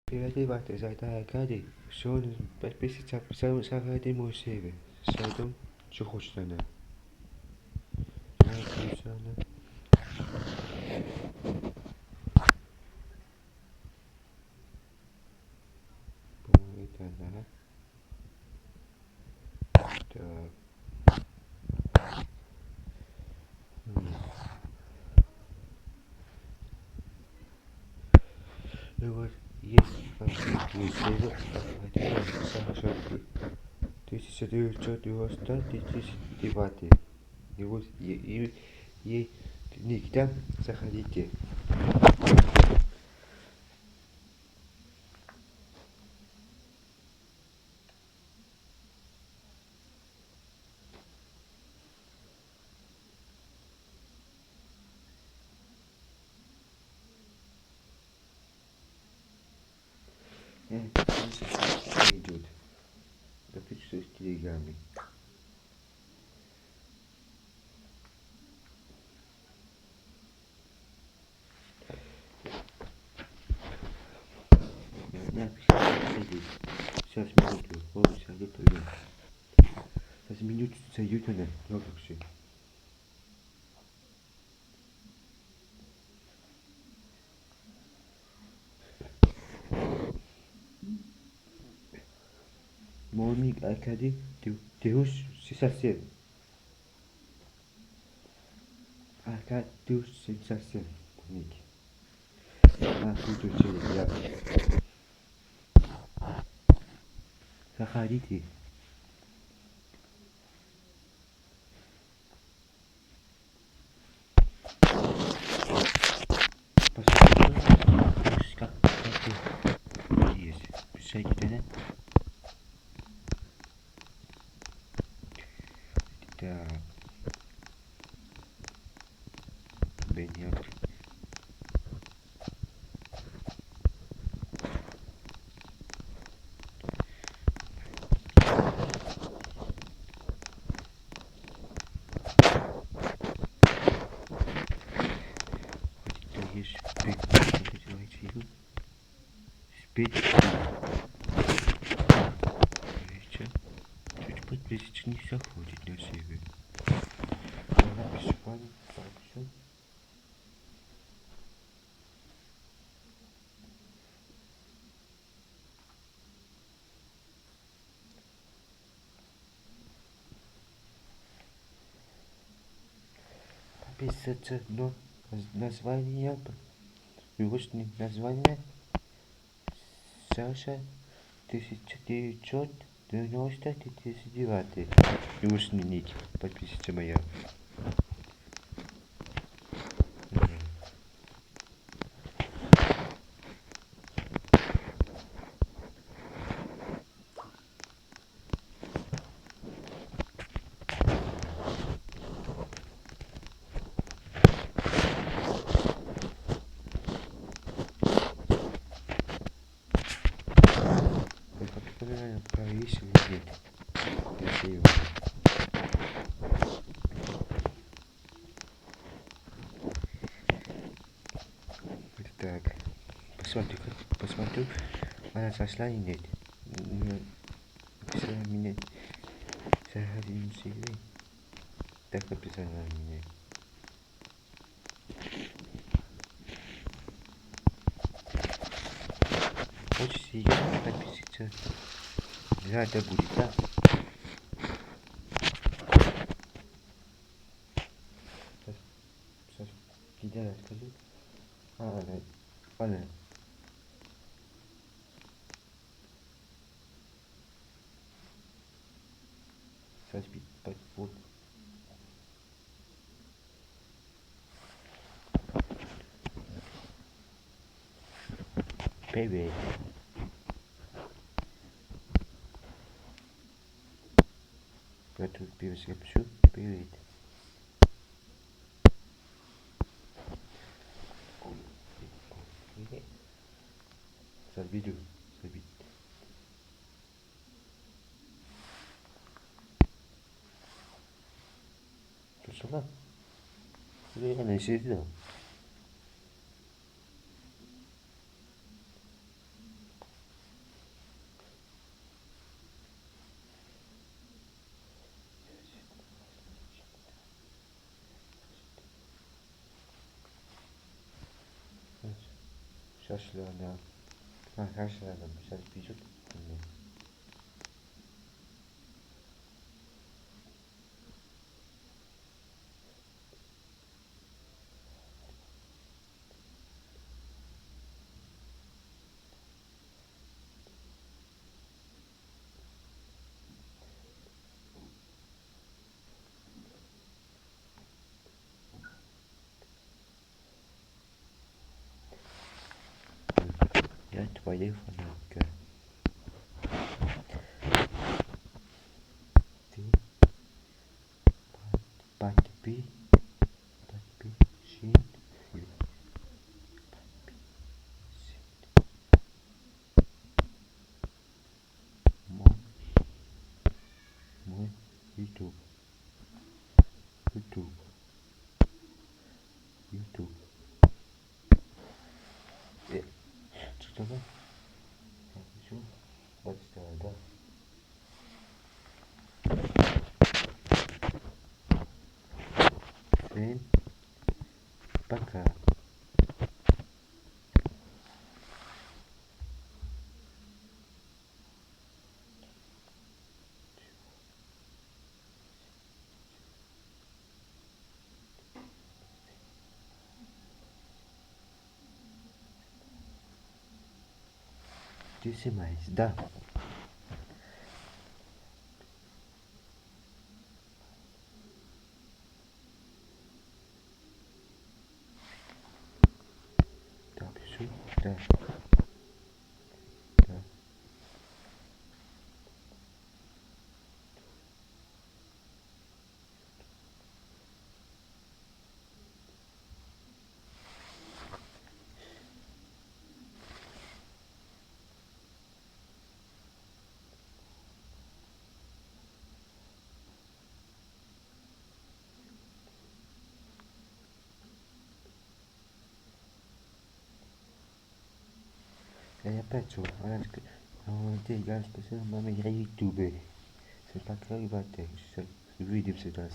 Privatizate Saitaakkadi suun palpissitsa saaqaatimuussiivi saatum suqussana saatusana puitana ta Luego yes Viisseivä saaqsuarti tissatuutsuutuusta tissittivati nivus i nikta saxaliti идут да пичсустилигами сейчас минуту вот сядет туда сейчас минуту сойдет она логикси Monik Akadi Deus Sensation Akadi Deus Sensation Monik Kutu ya Saxaliti Так, Беньяк. Есть спит, делайте его. Спит. Чуть подписчик не заходит на себе. Спать, так, все. Подписаться, но название, южное название Саша 1999 южный ник, подписчица моя. Повесил где-то. Красиво. Так, посмотрю, она сошла и нет. Написала меня Сахарин Сигли. Так написала меня. Хочешь ее подписаться? Да, это будет, да? Сейчас кидай, скажи. Ладно. Сейчас вот. Привет. Я тут перескочу. Привет. Забить. Тут сюда. Реально сидел. Taşlarına. Ha, taşlarına biraz vücut. Я твоей фанатка. Ты подпишись. Мой YouTube. YouTube. YouTube. Что там? Еще? Вот что, да? Всем пока. Disse mais, dá. Tá, pessoal? Tá. Tá. Я опять чё? Ты я спасибо, маме, я ютубе. C'est pas grave, увидимся, да,